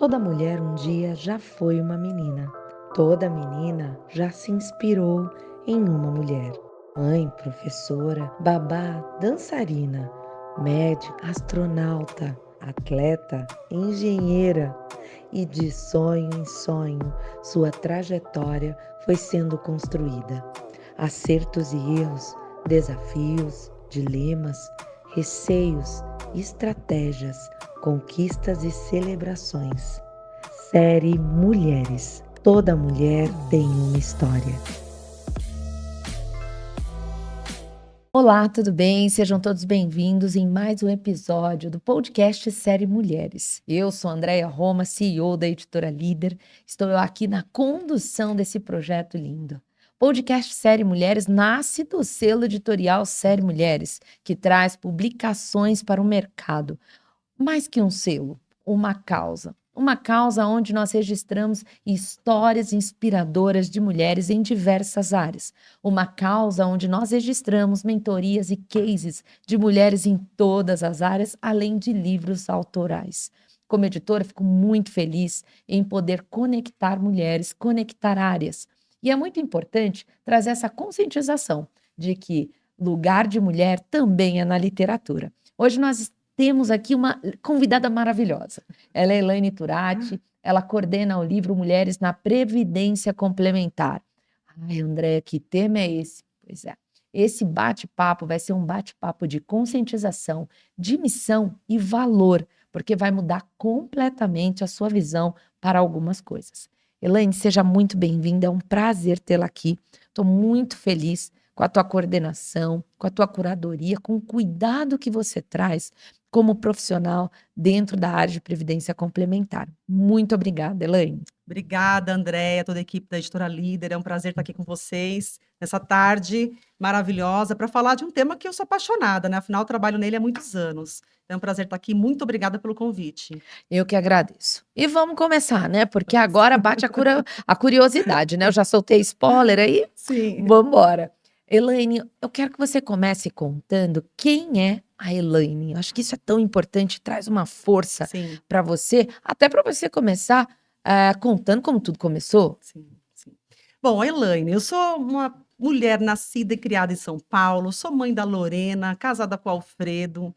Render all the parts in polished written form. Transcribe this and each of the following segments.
Toda mulher um dia já foi uma menina. Toda menina já se inspirou em uma mulher. Mãe, professora, babá, dançarina, médica, astronauta, atleta, engenheira. E de sonho em sonho, sua trajetória foi sendo construída. Acertos e erros, desafios, dilemas, receios, estratégias, conquistas e celebrações. Série Mulheres. Toda mulher tem uma história. Olá, tudo bem? Sejam todos bem-vindos em mais um episódio do podcast Série Mulheres. Eu sou Andréia Roma, CEO da Editora Líder. Estou aqui na condução desse projeto lindo. O podcast Série Mulheres nasce do selo editorial Série Mulheres, que traz publicações para o mercado. Mais que um selo, uma causa. Uma causa onde nós registramos histórias inspiradoras de mulheres em diversas áreas. Uma causa onde nós registramos mentorias e cases de mulheres em todas as áreas, além de livros autorais. Como editora, fico muito feliz em poder conectar mulheres, conectar áreas. E é muito importante trazer essa conscientização de que lugar de mulher também é na literatura. Hoje nós temos aqui uma convidada maravilhosa. Ela é Elaine Turati, ela coordena o livro Mulheres na Previdência Complementar. Ai, Andréia, que tema é esse? Pois é. Esse bate-papo vai ser um bate-papo de conscientização, de missão e valor, porque vai mudar completamente a sua visão para algumas coisas. Elaine, seja muito bem-vinda, é um prazer tê-la aqui. Estou muito feliz com a tua coordenação, com a tua curadoria, com o cuidado que você traz como profissional dentro da área de previdência complementar. Muito obrigada, Elaine. Obrigada, Andréia, toda a equipe da Editora Líder. É um prazer estar aqui com vocês nessa tarde maravilhosa para falar de um tema que eu sou apaixonada, né? Afinal, eu trabalho nele há muitos anos. É um prazer estar aqui. Muito obrigada pelo convite. Eu que agradeço. E vamos começar, né? Porque agora bate a curiosidade, né? Eu já soltei spoiler aí. Sim. Vamos embora. Elaine, eu quero que você comece contando quem é a Elaine. Eu acho que isso é tão importante, traz uma força Sim, para você, até para você começar contando como tudo começou. sim, sim. Bom, Elaine, eu sou uma mulher nascida e criada em São Paulo, sou mãe da Lorena, casada com o Alfredo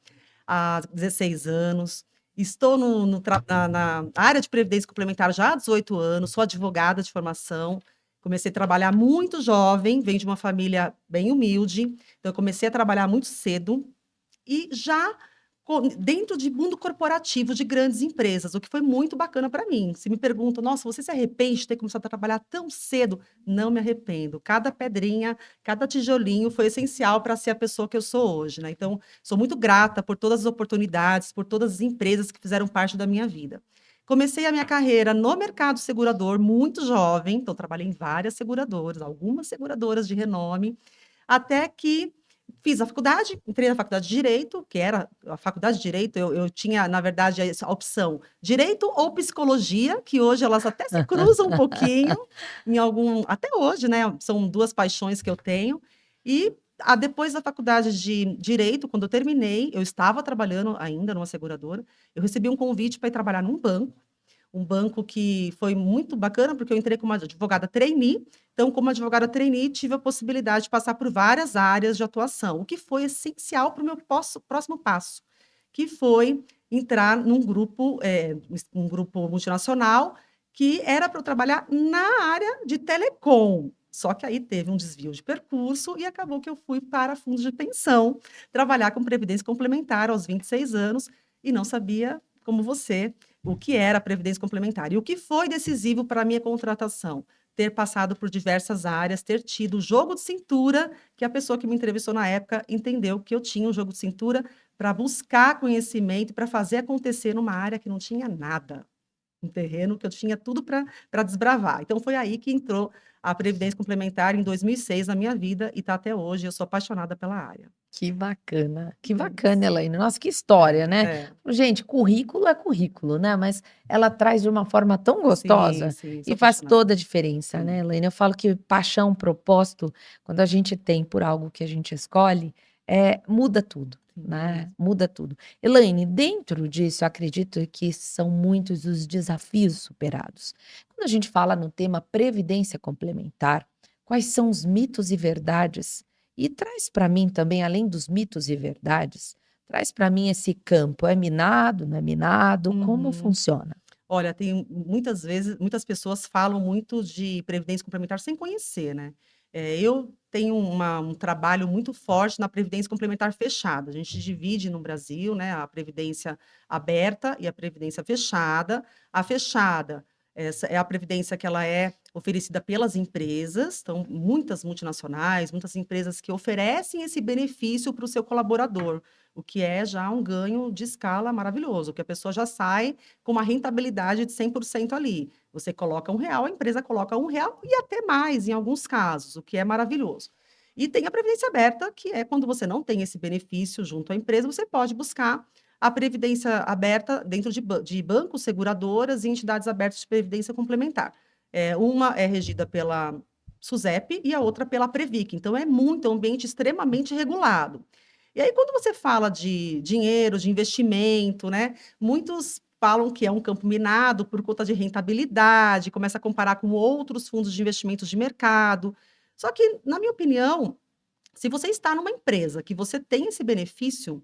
há 16 anos. Estou na área de previdência complementar já há 18 anos, sou advogada de formação. Comecei a trabalhar muito jovem, venho de uma família bem humilde, então eu comecei a trabalhar muito cedo e já dentro de mundo corporativo de grandes empresas, o que foi muito bacana para mim. Se me perguntam, nossa, você se arrepende de ter começado a trabalhar tão cedo? Não me arrependo. Cada pedrinha, cada tijolinho foi essencial para ser a pessoa que eu sou hoje, né? Então, sou muito grata por todas as oportunidades, por todas as empresas que fizeram parte da minha vida. Comecei a minha carreira no mercado segurador muito jovem, então trabalhei em várias seguradoras, algumas seguradoras de renome, até que fiz a faculdade, entrei na faculdade de Direito, que era a faculdade de Direito, eu tinha, na verdade, a opção Direito ou Psicologia, que hoje elas até se cruzam um pouquinho, até hoje, né? São duas paixões que eu tenho. E depois da faculdade de Direito, quando eu terminei, eu estava trabalhando ainda numa seguradora, eu recebi um convite para ir trabalhar num banco, um banco que foi muito bacana, porque eu entrei como advogada trainee. Então, como advogada trainee, tive a possibilidade de passar por várias áreas de atuação, o que foi essencial para o meu próximo passo, que foi entrar num grupo, um grupo multinacional, que era para eu trabalhar na área de telecom. Só que aí teve um desvio de percurso e acabou que eu fui para fundos de pensão, trabalhar com previdência complementar aos 26 anos e não sabia, como você, o que era a previdência complementar. E o que foi decisivo para a minha contratação? Ter passado por diversas áreas, ter tido o jogo de cintura, que a pessoa que me entrevistou na época entendeu que eu tinha um jogo de cintura para buscar conhecimento, para fazer acontecer numa área que não tinha nada, um terreno que eu tinha tudo para desbravar. Então, foi aí que entrou a Previdência Complementar em 2006 na minha vida e está até hoje. Eu sou apaixonada pela área. Que bacana, Elaine. Nossa, que história, né? É, Gente, currículo é currículo, né? Mas ela traz de uma forma tão sim, gostosa sim, sou e faz apaixonada. toda a diferença, né, Sim, Elaine? Eu falo que paixão, propósito, quando a gente tem por algo que a gente escolhe, muda tudo. Sim, né, mesmo. muda tudo. Elaine, dentro disso, eu acredito que são muitos os desafios superados. Quando a gente fala no tema previdência complementar, quais são os mitos e verdades? E traz para mim também, além dos mitos e verdades, traz para mim esse campo, é minado, não é minado, como Uhum. funciona? Olha, tem muitas vezes muitas pessoas falam muito de previdência complementar sem conhecer, né. Eu tenho um trabalho muito forte na previdência complementar fechada. A gente divide no Brasil, né, a previdência aberta e a previdência fechada. A fechada, essa é a previdência que ela é oferecida pelas empresas, então muitas multinacionais, muitas empresas que oferecem esse benefício para o seu colaborador, o que é já um ganho de escala maravilhoso, que a pessoa já sai com uma rentabilidade de 100% ali. Você coloca R$ 1, a empresa coloca R$ 1 e até mais em alguns casos, o que é maravilhoso. E tem a previdência aberta, que é quando você não tem esse benefício junto à empresa, você pode buscar a previdência aberta dentro de bancos, seguradoras e entidades abertas de previdência complementar. Uma é regida pela SUSEP e a outra pela Previc. Então é um ambiente extremamente regulado. E aí, quando você fala de dinheiro, de investimento, né? Muitos falam que é um campo minado por conta de rentabilidade, começa a comparar com outros fundos de investimentos de mercado. Só que, na minha opinião, se você está numa empresa que você tem esse benefício,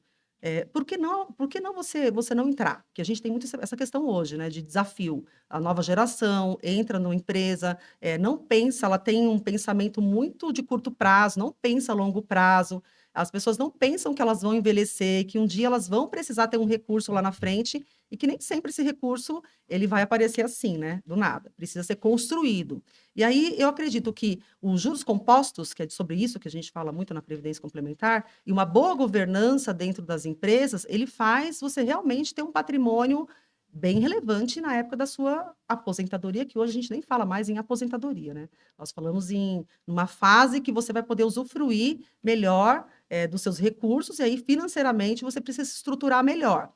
por que não você não entrar? Porque a gente tem muito essa questão hoje, né, de desafio. A nova geração entra numa empresa, não pensa, ela tem um pensamento muito de curto prazo, não pensa a longo prazo. As pessoas não pensam que elas vão envelhecer, que um dia elas vão precisar ter um recurso lá na frente e que nem sempre esse recurso ele vai aparecer assim, né, do nada. Precisa ser construído. E aí eu acredito que os juros compostos, que é sobre isso que a gente fala muito na previdência complementar, e uma boa governança dentro das empresas, ele faz você realmente ter um patrimônio bem relevante na época da sua aposentadoria, que hoje a gente nem fala mais em aposentadoria, né? Nós falamos em uma fase que você vai poder usufruir melhor, dos seus recursos, e aí financeiramente você precisa se estruturar melhor.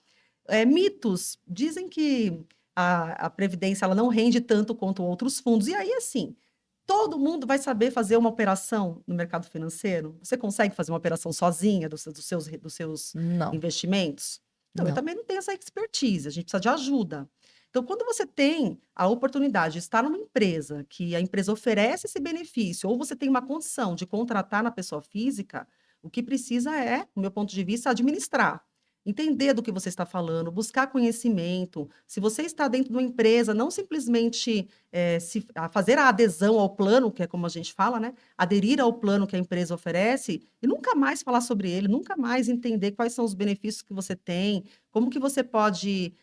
Mitos, dizem que a previdência ela não rende tanto quanto outros fundos, e aí assim, todo mundo vai saber fazer uma operação no mercado financeiro? Você consegue fazer uma operação sozinha dos seus Não, investimentos? Então, eu não. também não tenho essa expertise, a gente precisa de ajuda. Então, quando você tem a oportunidade de estar numa empresa, que a empresa oferece esse benefício, ou você tem uma condição de contratar na pessoa física, o que precisa é, no meu ponto de vista, administrar. Entender do que você está falando, buscar conhecimento. Se você está dentro de uma empresa, não simplesmente fazer a adesão ao plano, que é como a gente fala, né? Aderir ao plano que a empresa oferece e nunca mais falar sobre ele, nunca mais entender quais são os benefícios que você tem, como que você pode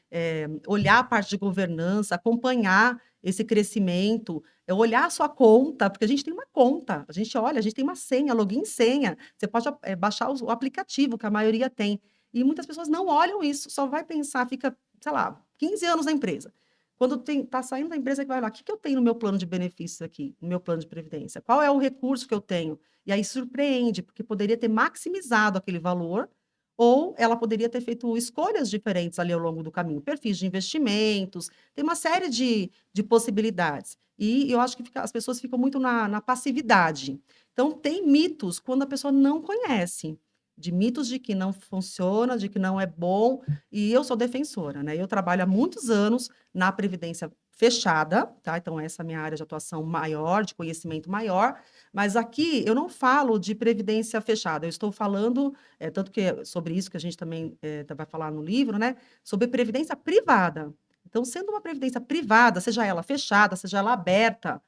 olhar a parte de governança, acompanhar esse crescimento, olhar a sua conta, porque a gente tem uma conta, a gente olha, a gente tem uma senha, login e senha. Você pode baixar o aplicativo, que a maioria tem. E muitas pessoas não olham isso, só vai pensar, fica, sei lá, 15 anos na empresa. Quando tá saindo da empresa que vai olhar, o que que eu tenho no meu plano de benefícios aqui, no meu plano de previdência? Qual é o recurso que eu tenho? E aí surpreende, porque poderia ter maximizado aquele valor, ou ela poderia ter feito escolhas diferentes ali ao longo do caminho, perfis de investimentos, tem uma série de possibilidades. E eu acho que as pessoas ficam muito na passividade. Então, tem mitos quando a pessoa não conhece, de mitos de que não funciona, de que não é bom, e eu sou defensora, né? Eu trabalho há muitos anos na previdência fechada, tá? Então, essa é a minha área de atuação maior, de conhecimento maior, mas aqui eu não falo de previdência fechada, eu estou falando, tanto que é sobre isso que a gente também vai falar no livro, né? Sobre previdência privada. Então, sendo uma previdência privada, seja ela fechada, seja ela aberta,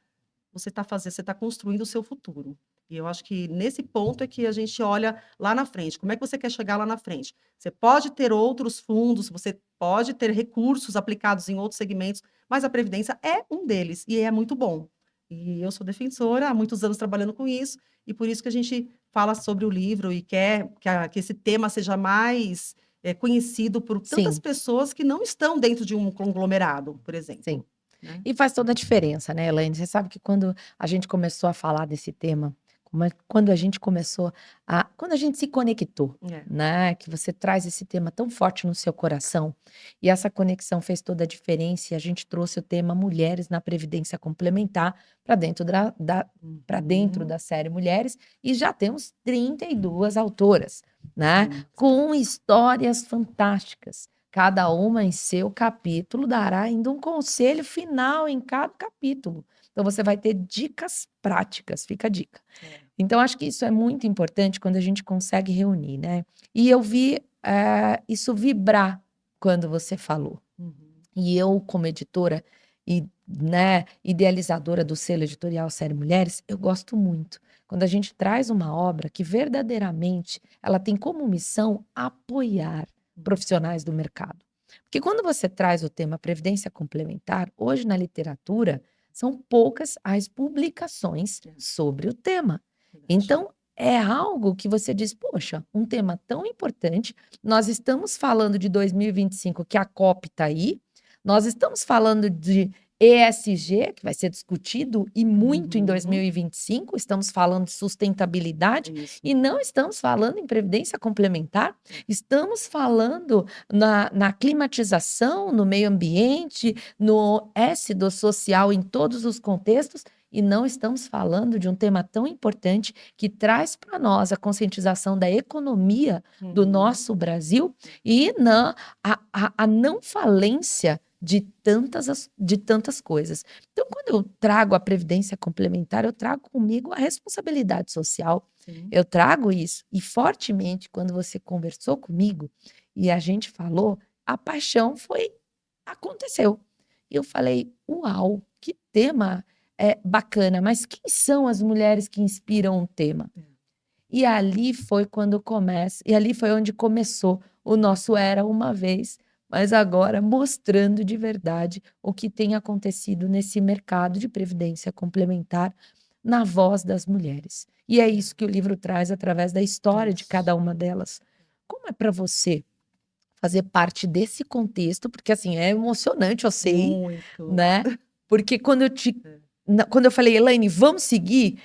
você está construindo o seu futuro. E eu acho que nesse ponto é que a gente olha lá na frente. Como é que você quer chegar lá na frente? Você pode ter outros fundos, você pode ter recursos aplicados em outros segmentos, mas a previdência é um deles e é muito bom. E eu sou defensora há muitos anos trabalhando com isso, e por isso que a gente fala sobre o livro e quer que esse tema seja mais conhecido por tantas Sim, pessoas que não estão dentro de um conglomerado, por sim. exemplo. Né? E faz toda a diferença, né, Elaine? Você sabe que quando a gente começou a falar desse tema quando a gente começou quando a gente se conectou, É. né, que você traz esse tema tão forte no seu coração, e essa conexão fez toda a diferença e a gente trouxe o tema mulheres na previdência complementar para dentro para dentro Uhum. da série Mulheres, e já temos 32 autoras, né, Sim, sim. com histórias fantásticas. Cada uma em seu capítulo dará ainda um conselho final em cada capítulo. Então você vai ter dicas práticas, fica a dica. É. Então acho que isso é muito importante quando a gente consegue reunir, né. E eu vi, isso vibrar quando você falou. Uhum. E eu, como editora e, né, idealizadora do selo editorial Série Mulheres, eu gosto muito quando a gente traz uma obra que verdadeiramente ela tem como missão apoiar Uhum. profissionais do mercado. Porque quando você traz o tema previdência complementar, hoje na literatura são poucas as publicações É, sobre o tema. verdade. Então, é algo que você diz: "Poxa, um tema tão importante, nós estamos falando de 2025 que a COP está aí, nós estamos falando de ESG, que vai ser discutido e muito em Uhum. 2025, estamos falando de sustentabilidade Isso. e não estamos falando em previdência complementar, É. estamos falando na climatização, no meio ambiente, no S do social em todos os contextos, e não estamos falando de um tema tão importante que traz para nós a conscientização da economia do Uhum. nosso Brasil e a não falência de tantas coisas. Então, quando eu trago a previdência complementar, eu trago comigo a responsabilidade social, Sim. eu trago isso. E fortemente, quando você conversou comigo e a gente falou, a paixão aconteceu. E eu falei: "Uau, que tema, bacana, mas quem são as mulheres que inspiram o tema?". É. E ali foi onde começou o nosso Era Uma Vez, mas agora mostrando de verdade o que tem acontecido nesse mercado de previdência complementar na voz das mulheres. E é isso que o livro traz através da história de Isso. cada uma delas. Como é para você fazer parte desse contexto? Porque, assim, é emocionante, eu sei, Muito. né, porque É, quando eu falei: "Elaine, vamos seguir",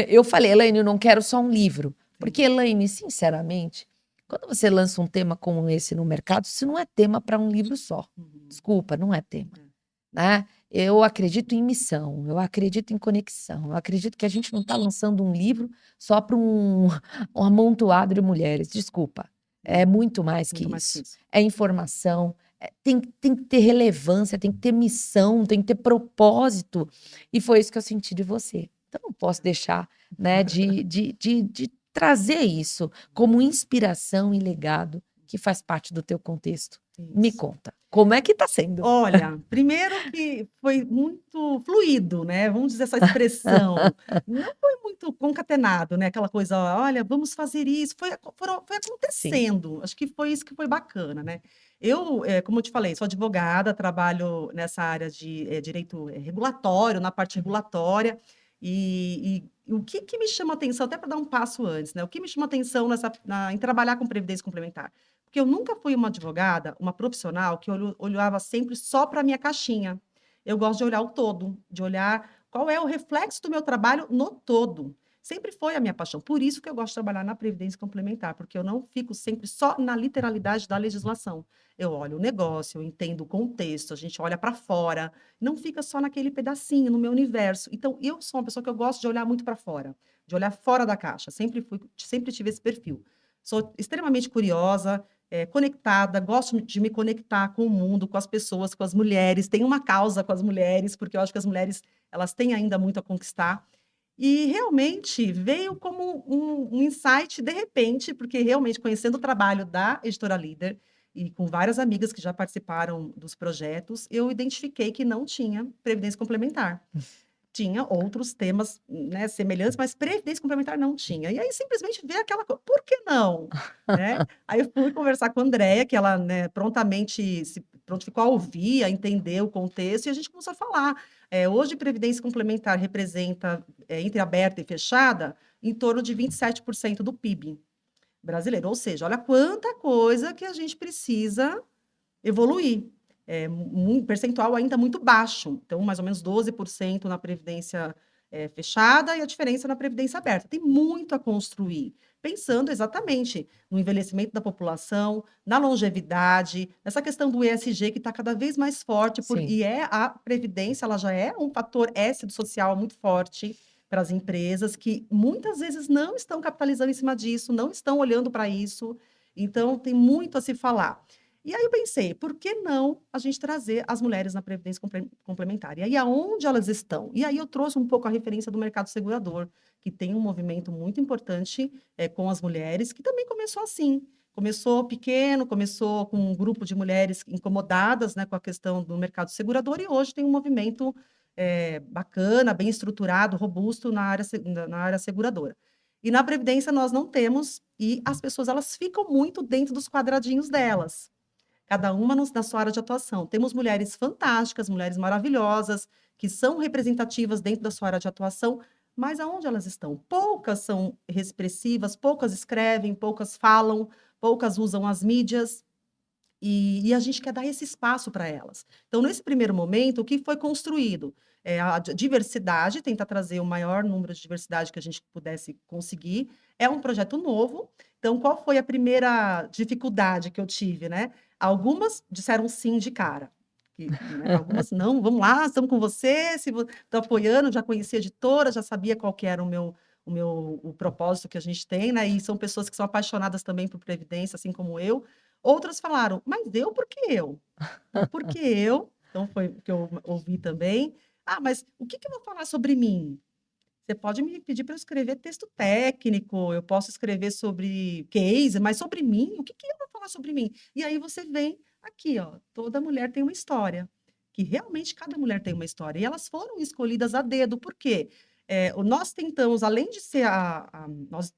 eu falei: "Elaine, eu não quero só um livro", porque, sim. Elaine, sinceramente, quando você lança um tema como esse no mercado, isso não é tema para um livro só. Uhum. Desculpa, não é tema, É. né. Eu acredito em missão, eu acredito em conexão, eu acredito que a gente não está lançando um livro só para um amontoado de mulheres, desculpa, é Sim. muito mais que Muito mais que isso. isso. É informação, tem que ter relevância, tem que ter missão, tem que ter propósito, e foi isso que eu senti de você. Então não posso deixar, né, de trazer isso como inspiração e legado que faz parte do teu contexto. Me Isso. conta, como é que está sendo? Olha, primeiro que foi muito fluido, né, vamos dizer essa expressão. Não foi muito concatenado, né, aquela coisa: "Olha, vamos fazer isso", foi Sim. acontecendo, acho que foi isso que foi bacana, né. Eu, como eu te falei, sou advogada, trabalho nessa área de, direito, regulatório, na parte Uhum. regulatória, e o que que me chama atenção, até para dar um passo antes, né, o que me chama atenção em trabalhar com previdência complementar? Porque eu nunca fui uma advogada, uma profissional que olhava sempre só para a minha caixinha. Eu gosto de olhar o todo, de olhar qual é o reflexo do meu trabalho no todo. Sempre foi a minha paixão. Por isso que eu gosto de trabalhar na previdência complementar, porque eu não fico sempre só na literalidade da legislação. Eu olho o negócio, eu entendo o contexto, a gente olha para fora, não fica só naquele pedacinho, no meu universo. Então, eu sou uma pessoa que eu gosto de olhar muito para fora, de olhar fora da caixa. Sempre tive esse perfil. Sou extremamente curiosa, conectada, gosto de me conectar com o mundo, com as pessoas, com as mulheres. Tenho uma causa com as mulheres, porque eu acho que as mulheres, elas têm ainda muito a conquistar. E realmente veio como um insight de repente, porque realmente conhecendo o trabalho da Editora Líder e com várias amigas que já participaram dos projetos, eu identifiquei que não tinha previdência complementar. Tinha outros temas, né, semelhantes, mas previdência complementar não tinha. E aí simplesmente veio aquela coisa, por que não? Né? Aí eu fui conversar com a Andréia, que ela, né, prontamente se prontificou a ouvir, a entender o contexto, e a gente começou a falar. Hoje, previdência complementar representa, entre aberta e fechada, em torno de 27% do PIB brasileiro. Ou seja, olha quanta coisa que a gente precisa evoluir. Um percentual ainda muito baixo, então mais ou menos 12% na previdência, fechada e a diferença na previdência aberta. Tem muito a construir, pensando exatamente no envelhecimento da população, na longevidade, nessa questão do ESG que está cada vez mais forte, Sim, e a previdência ela já é um fator S do social muito forte para as empresas que muitas vezes não estão capitalizando em cima disso, não estão olhando para isso, então tem muito a se falar. E aí eu pensei, por que não a gente trazer as mulheres na previdência complementar? E aí aonde elas estão? E aí eu trouxe um pouco a referência do mercado segurador, que tem um movimento muito importante com as mulheres, que também começou assim. Começou pequeno, começou com um grupo de mulheres incomodadas, né, com a questão do mercado segurador, e hoje tem um movimento bacana, bem estruturado, robusto na área seguradora. E na previdência nós não temos, e as pessoas elas ficam muito dentro dos quadradinhos delas, cada uma na sua área de atuação. Temos mulheres fantásticas, mulheres maravilhosas, que são representativas dentro da sua área de atuação, mas aonde elas estão? Poucas são expressivas, poucas escrevem, poucas falam, poucas usam as mídias, e a gente quer dar esse espaço para elas. Então, nesse primeiro momento, o que foi construído? A diversidade, tentar trazer o maior número de diversidade que a gente pudesse conseguir. É um projeto novo. Então, qual foi a primeira dificuldade que eu tive, né? Algumas disseram sim de cara. Né, algumas, não, vamos lá, estamos com você, se estou apoiando, já conhecia a editora, já sabia qual que era o propósito que a gente tem, né? E são pessoas que são apaixonadas também por previdência, assim como eu. Outras falaram: "Mas eu, por que eu? Por que eu?". Então foi o que eu ouvi também. "Ah, mas o que que eu vou falar sobre mim? Você pode me pedir para eu escrever texto técnico, eu posso escrever sobre case, mas sobre mim? O que que eu vou falar sobre mim?". E aí você vem aqui, ó, toda mulher tem uma história, que realmente cada mulher tem uma história, e elas foram escolhidas a dedo, por quê? Nós tentamos, além de ser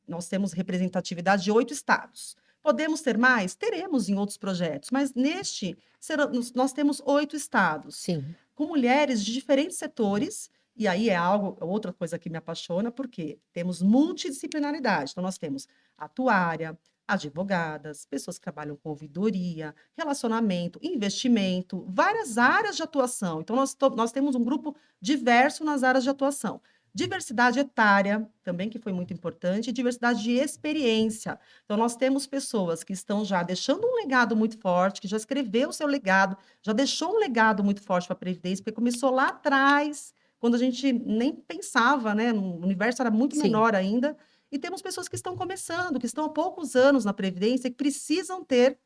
nós temos representatividade de 8 estados. Podemos ter mais? Teremos em outros projetos, mas neste nós temos 8 estados, sim, com mulheres de diferentes setores, e aí outra coisa que me apaixona, porque temos multidisciplinaridade. Então, nós temos atuária, advogadas, pessoas que trabalham com ouvidoria, relacionamento, investimento, várias áreas de atuação. Então, nós temos um grupo diverso nas áreas de atuação. Diversidade etária, também que foi muito importante, e diversidade de experiência. Então, nós temos pessoas que estão já deixando um legado muito forte, que já escreveu o seu legado, já deixou um legado muito forte para a Previdência, porque começou lá atrás, quando a gente nem pensava, né? O universo era muito sim. menor ainda. E temos pessoas que estão começando, que estão há poucos anos na Previdência, que precisam ter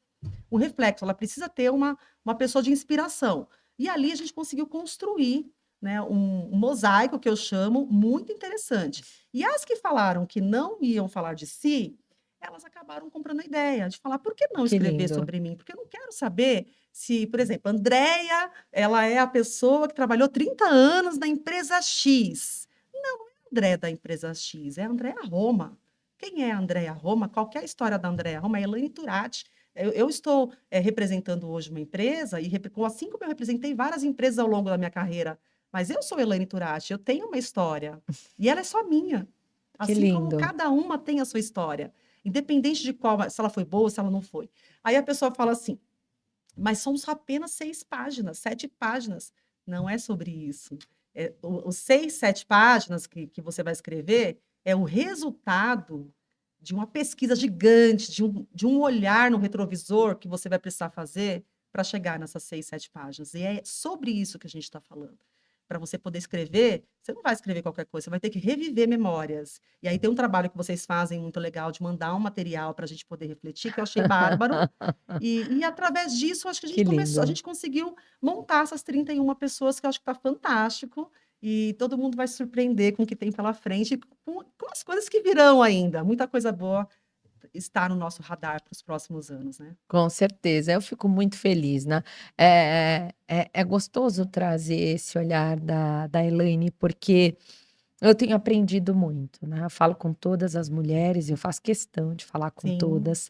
um reflexo, ela precisa ter uma pessoa de inspiração. E ali a gente conseguiu construir, né, um mosaico, que eu chamo, muito interessante. E as que falaram que não iam falar de si, elas acabaram comprando a ideia de falar: por que não Que escrever lindo. sobre mim? Porque eu não quero saber se, por exemplo, Andréia, ela é a pessoa que trabalhou 30 anos na empresa X. Não é a Andréia da empresa X, é a Andréia Roma. Quem é a Andréia Roma? Qual que é a história da Andréia Roma? É a Elaine Turati. Eu estou representando hoje uma empresa, e assim como eu representei várias empresas ao longo da minha carreira, mas eu sou Elaine Turati, eu tenho uma história, e ela é só minha, Que assim como lindo. cada uma tem a sua história, independente de qual, se ela foi boa ou se ela não foi. Aí a pessoa fala assim: mas são só apenas 6 páginas, 7 páginas. Não é sobre isso. Os 6, 7 páginas que você vai escrever é o resultado de uma pesquisa gigante, de um olhar no retrovisor que você vai precisar fazer para chegar nessas 6, 7 páginas. E é sobre isso que a gente está falando. Para você poder escrever, você não vai escrever qualquer coisa, você vai ter que reviver memórias. E aí tem um trabalho que vocês fazem muito legal de mandar um material para a gente poder refletir, que eu achei bárbaro, e através disso, acho que Que a lindo. gente conseguiu montar essas 31 pessoas, que eu acho que está fantástico, e todo mundo vai se surpreender com o que tem pela frente, com as coisas que virão ainda. Muita coisa boa está no nosso radar para os próximos anos, né. Com certeza, eu fico muito feliz, né. É gostoso trazer esse olhar da Elaine, porque eu tenho aprendido muito, né. Eu falo com todas as mulheres, eu faço questão de falar com Sim, todas.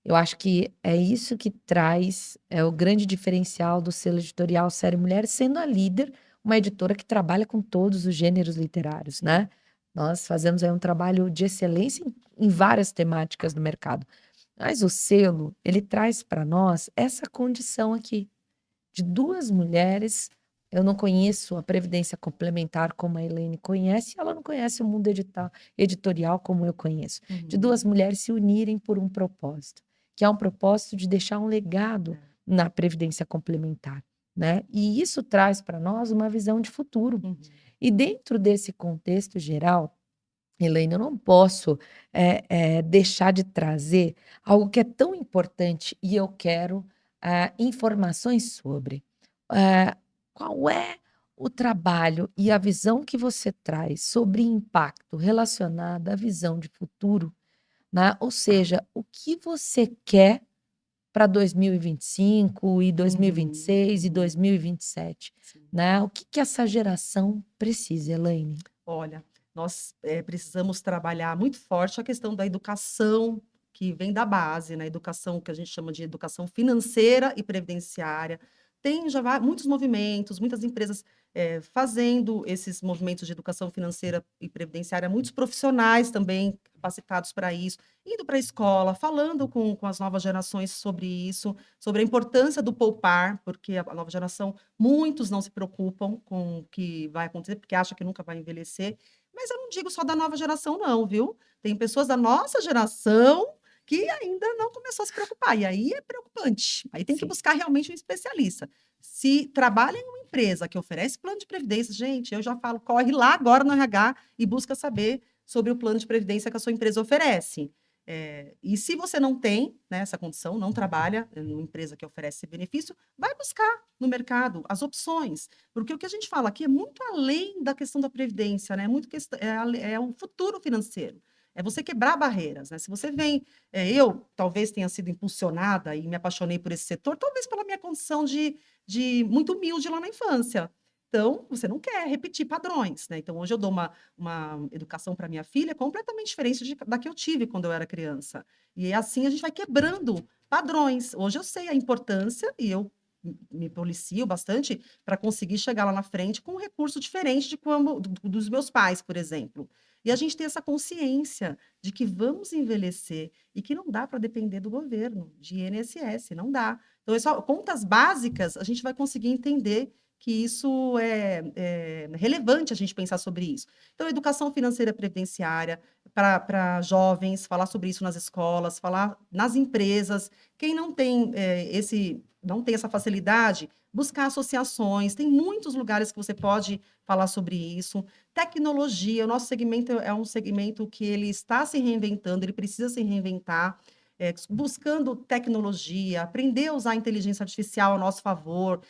Eu acho que é isso que traz, o grande diferencial do selo editorial Série Mulheres, sendo a líder uma editora que trabalha com todos os gêneros literários, sim, né. Nós fazemos aí um trabalho de excelência em várias temáticas do mercado. Mas o selo, ele traz para nós essa condição aqui, de 2 mulheres Eu não conheço a previdência complementar como a Elaine conhece, e ela não conhece o mundo editorial como eu conheço. De Uhum. 2 mulheres se unirem por um propósito, que é um propósito de deixar um legado É. na previdência complementar, né. E isso traz para nós uma visão de futuro. Uhum. E dentro desse contexto geral, Elaine, eu não posso, deixar de trazer algo que é tão importante e eu quero, informações sobre. Eh, Qual é o trabalho e a visão que você traz sobre impacto relacionado à visão de futuro, né, ou seja, o que você quer para 2025 e Uhum. 2026 e Uhum. 2027, Sim. né. O que que essa geração precisa, Elaine? Olha, nós, precisamos trabalhar muito forte a questão da educação que vem da base, né, educação que a gente chama de educação financeira e previdenciária. Tem já muitos movimentos, muitas empresas, fazendo esses movimentos de educação financeira e previdenciária, muitos profissionais também capacitados para isso, indo para a escola, falando com as novas gerações sobre isso, sobre a importância do poupar, porque a nova geração muitos não se preocupam com o que vai acontecer, porque acha que nunca vai envelhecer. Mas eu não digo só da nova geração não, viu. Tem pessoas da nossa geração que ainda não começou a se preocupar, e aí é preocupante. Aí tem que Sim. buscar realmente um especialista. Se trabalha em uma empresa que oferece plano de previdência, gente, eu já falo, corre lá agora no RH e busca saber sobre o plano de previdência que a sua empresa oferece. E se você não tem, né, essa condição, não trabalha em uma empresa que oferece esse benefício, vai buscar no mercado as opções, porque o que a gente fala aqui é muito além da questão da previdência, né? É muito é o futuro financeiro. É você quebrar barreiras, né? Se você vem, eu talvez tenha sido impulsionada e me apaixonei por esse setor, talvez pela minha condição de muito humilde lá na infância. Então, você não quer repetir padrões, né? Então, hoje eu dou uma educação para minha filha completamente diferente da que eu tive quando eu era criança. E assim a gente vai quebrando padrões. Hoje eu sei a importância e eu me policio bastante para conseguir chegar lá na frente com um recurso diferente de como dos meus pais, por exemplo. E a gente tem essa consciência de que vamos envelhecer e que não dá para depender do governo, de INSS, não dá. Então, é só contas básicas, a gente vai conseguir entender que isso é relevante a gente pensar sobre isso. Então, educação financeira previdenciária para jovens, falar sobre isso nas escolas, falar nas empresas. Quem não tem não tem essa facilidade, buscar associações, tem muitos lugares que você pode falar sobre isso. Tecnologia, o nosso segmento é um segmento que ele está se reinventando, ele precisa se reinventar, buscando tecnologia, aprender a usar a inteligência artificial a nosso favor,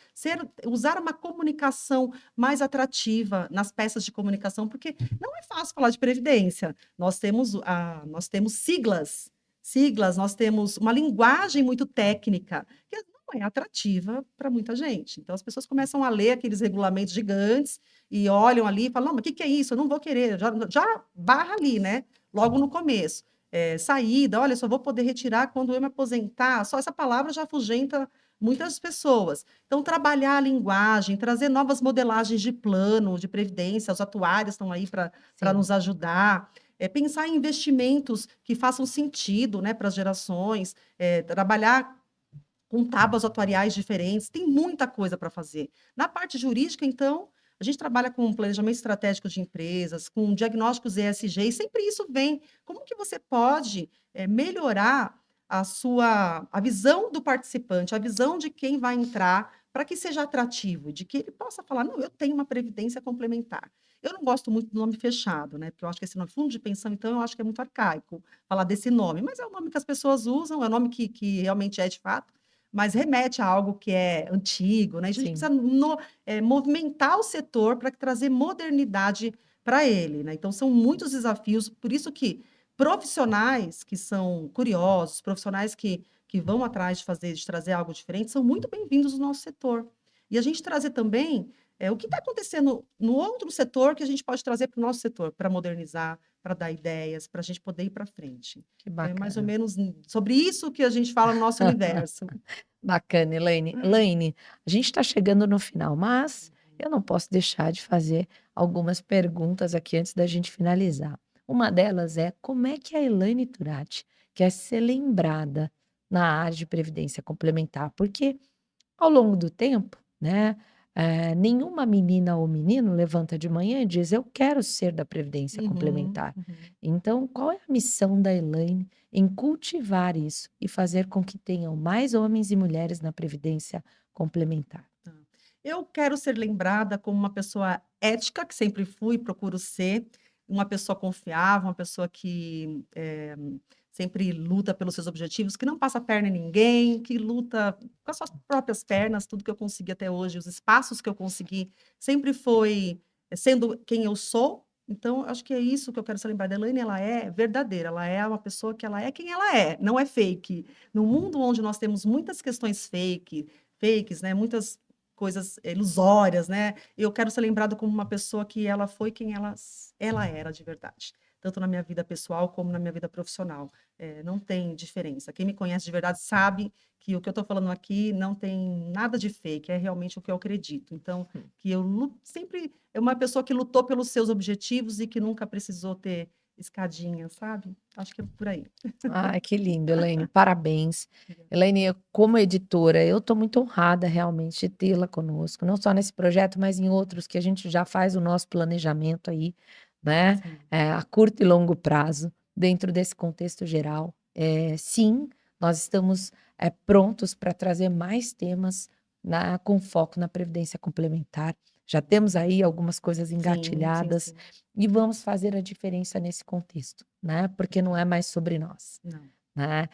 usar uma comunicação mais atrativa nas peças de comunicação, porque não é fácil falar de previdência. Nós temos siglas, nós temos uma linguagem muito técnica, que não é atrativa para muita gente. Então, as pessoas começam a ler aqueles regulamentos gigantes e olham ali e falam: não, mas o que que é isso? Eu não vou querer. Já barra ali, né? Logo no começo. Saída, olha, só vou poder retirar quando eu me aposentar. Só essa palavra já afugenta muitas pessoas. Então, trabalhar a linguagem, trazer novas modelagens de plano, de previdência, os atuários estão aí para Sim. nos ajudar. Pensar em investimentos que façam sentido, né, para as gerações, trabalhar com tábuas atuariais diferentes, tem muita coisa para fazer. Na parte jurídica, então, a gente trabalha com planejamento estratégico de empresas, com diagnósticos ESG, e sempre isso vem. Como que você pode melhorar a visão do participante, a visão de quem vai entrar, para que seja atrativo, de que ele possa falar, não, eu tenho uma previdência complementar. Eu não gosto muito do nome fechado, né? Porque eu acho que esse nome, fundo de pensão, então, eu acho que é muito arcaico falar desse nome, mas é o nome que as pessoas usam, é o nome que realmente é de fato, mas remete a algo que é antigo, né? A gente Sim. precisa movimentar o setor para trazer modernidade para ele, né? Então, são muitos desafios, por isso que profissionais que são curiosos, profissionais que vão atrás de fazer, de trazer algo diferente, são muito bem-vindos no nosso setor. E a gente trazer também o que está acontecendo no outro setor que a gente pode trazer para o nosso setor, para modernizar, para dar ideias, para a gente poder ir para frente. Que É mais ou bacana. menos sobre isso que a gente fala no nosso universo. Bacana, Elaine. Elaine, a gente está chegando no final, mas eu não posso deixar de fazer algumas perguntas aqui antes da gente finalizar. Uma delas é: como é que a Elaine Turati quer ser lembrada na área de previdência complementar? Porque ao longo do tempo, né, nenhuma menina ou menino levanta de manhã e diz: "Eu quero ser da previdência Uhum, complementar". uhum. Então, qual é a missão da Elaine em cultivar isso e fazer com que tenham mais homens e mulheres na previdência complementar? Tá. Eu quero ser lembrada como uma pessoa ética, que sempre fui e procuro ser, uma pessoa confiável, uma pessoa que, sempre luta pelos seus objetivos, que não passa a perna em ninguém, que luta com as suas próprias pernas, tudo que eu consegui até hoje, os espaços que eu consegui, sempre foi sendo quem eu sou. Então, acho que é isso que eu quero ser lembrada. A Elaine, ela é verdadeira, ela é uma pessoa que ela é quem ela é, não é fake. No mundo onde nós temos muitas questões fakes, né, muitas coisas ilusórias, né, eu quero ser lembrada como uma pessoa que ela foi quem ela era de verdade, tanto na minha vida pessoal como na minha vida profissional. Não tem diferença. Quem me conhece de verdade sabe que o que eu estou falando aqui não tem nada de fake, é realmente o que eu acredito. Então, que eu sempre é uma pessoa que lutou pelos seus objetivos e que nunca precisou ter escadinha, sabe? Acho que é por aí. Ai, que lindo, Elaine, parabéns. Elaine, como editora, eu estou muito honrada realmente de tê-la conosco, não só nesse projeto, mas em outros que a gente já faz o nosso planejamento aí, né, Sim. a curto e longo prazo, dentro desse contexto geral. Sim, nós estamos, prontos para trazer mais temas com foco na previdência complementar. Já temos aí algumas coisas Sim, sim, engatilhadas sim. e vamos fazer a diferença nesse contexto, né, porque não é mais sobre nós, Não, né. não é.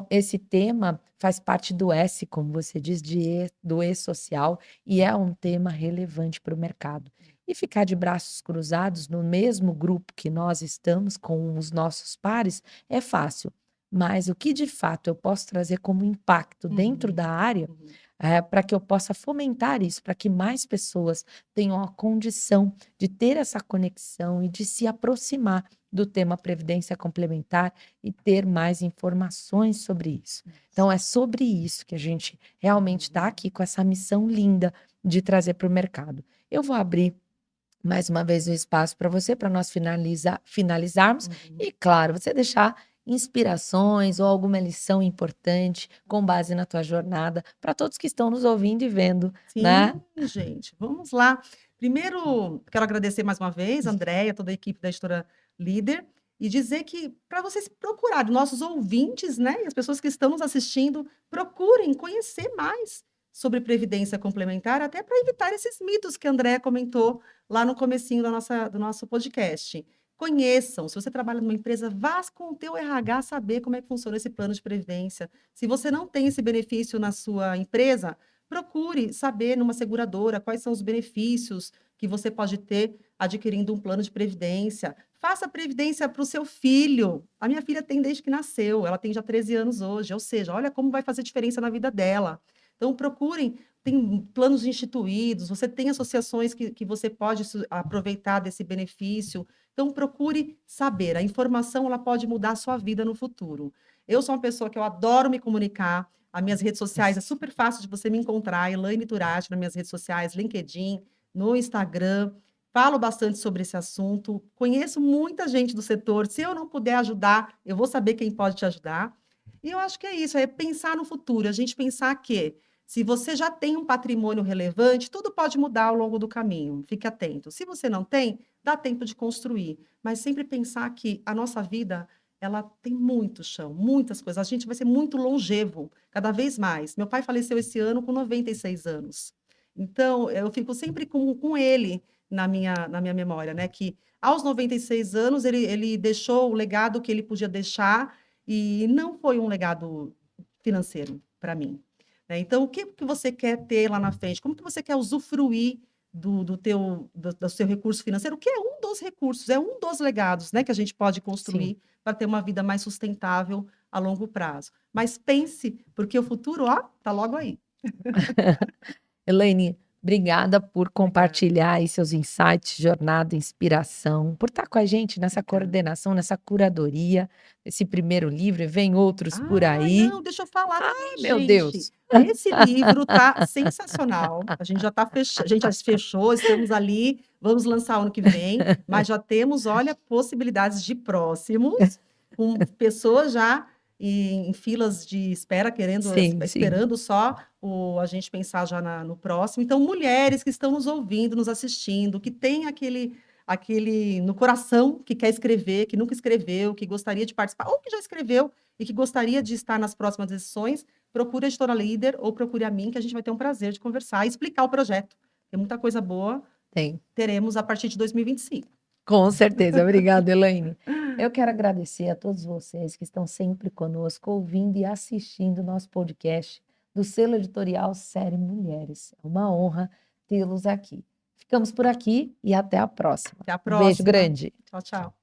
Esse tema faz parte do S, como você diz, do E-social, e é um tema relevante para o mercado. E ficar de braços cruzados no mesmo grupo que nós estamos, com os nossos pares, é fácil, mas o que de fato eu posso trazer como impacto dentro da Uhum, área, uhum. para que eu possa fomentar isso, para que mais pessoas tenham a condição de ter essa conexão e de se aproximar do tema previdência complementar e ter mais informações sobre isso. Isso. Então é sobre isso que a gente realmente está Uhum, aqui com essa missão linda de trazer para o mercado. Eu vou abrir mais uma vez o espaço para você, para nós finalizarmos uhum. e, claro, você deixar inspirações ou alguma lição importante com base na tua jornada para todos que estão nos ouvindo e vendo, né? Sim, gente, vamos lá. Primeiro, quero agradecer mais uma vez, a Andréia, toda a equipe da Editora Líder, e dizer que para vocês procurarem, nossos ouvintes, né, e as pessoas que estão nos assistindo, procurem conhecer mais sobre previdência complementar, até para evitar esses mitos que a Andréia comentou lá no comecinho do nosso podcast. Conheçam, se você trabalha numa empresa, vá com o teu RH saber como é que funciona esse plano de previdência. Se você não tem esse benefício na sua empresa, procure saber numa seguradora quais são os benefícios que você pode ter adquirindo um plano de previdência. Faça previdência para o seu filho. A minha filha tem desde que nasceu, ela tem já 13 anos hoje, ou seja, olha como vai fazer diferença na vida dela. Então, procurem, tem planos instituídos, você tem associações que você pode aproveitar desse benefício. Então, procure saber. A informação ela pode mudar a sua vida no futuro. Eu sou uma pessoa que eu adoro me comunicar, as minhas redes sociais é super fácil de você me encontrar, Elaine Turati, nas minhas redes sociais, LinkedIn, no Instagram. Falo bastante sobre esse assunto. Conheço muita gente do setor. Se eu não puder ajudar, eu vou saber quem pode te ajudar. E eu acho que é isso, é pensar no futuro. A gente pensar que se você já tem um patrimônio relevante, tudo pode mudar ao longo do caminho. Fique atento. Se você não tem, dá tempo de construir. Mas sempre pensar que a nossa vida ela tem muito chão, muitas coisas. A gente vai ser muito longevo, cada vez mais. Meu pai faleceu esse ano com 96 anos. Então, eu fico sempre com ele na minha memória, né? Que aos 96 anos ele deixou o legado que ele podia deixar e não foi um legado financeiro para mim. Né? Então, o que, que você quer ter lá na frente? Como que você quer usufruir do seu recurso financeiro, que é um dos recursos, é um dos legados, né, que a gente pode Sim. construir para ter uma vida mais sustentável a longo prazo. Mas pense, porque o futuro, ó, tá logo aí. Elaine, obrigada por Obrigada, compartilhar aí seus insights, jornada, inspiração, por estar com a gente nessa obrigada. coordenação, nessa curadoria, esse primeiro livro, e vem outros por Ai, aí. não, deixa eu falar Ah, também, meu gente. Deus! Esse livro tá sensacional. A gente já está a gente já fechou, estamos ali, vamos lançar ano que vem, mas já temos, olha, possibilidades de próximos, com pessoas já em filas de espera, Sim, sim. esperando só a gente pensar já no próximo. Então, mulheres que estão nos ouvindo, nos assistindo, que têm aquele no coração que quer escrever, que nunca escreveu, que gostaria de participar, ou que já escreveu e que gostaria de estar nas próximas edições, procure a Editora Líder ou procure a mim, que a gente vai ter um prazer de conversar e explicar o projeto. Tem muita coisa boa, Tem. teremos a partir de 2025. Com certeza. Obrigada, Elaine. Eu quero agradecer a todos vocês que estão sempre conosco, ouvindo e assistindo o nosso podcast do selo editorial Série Mulheres. É uma honra tê-los aqui. Ficamos por aqui e até a próxima. Até a Um beijo próxima. grande. Tchau, tchau.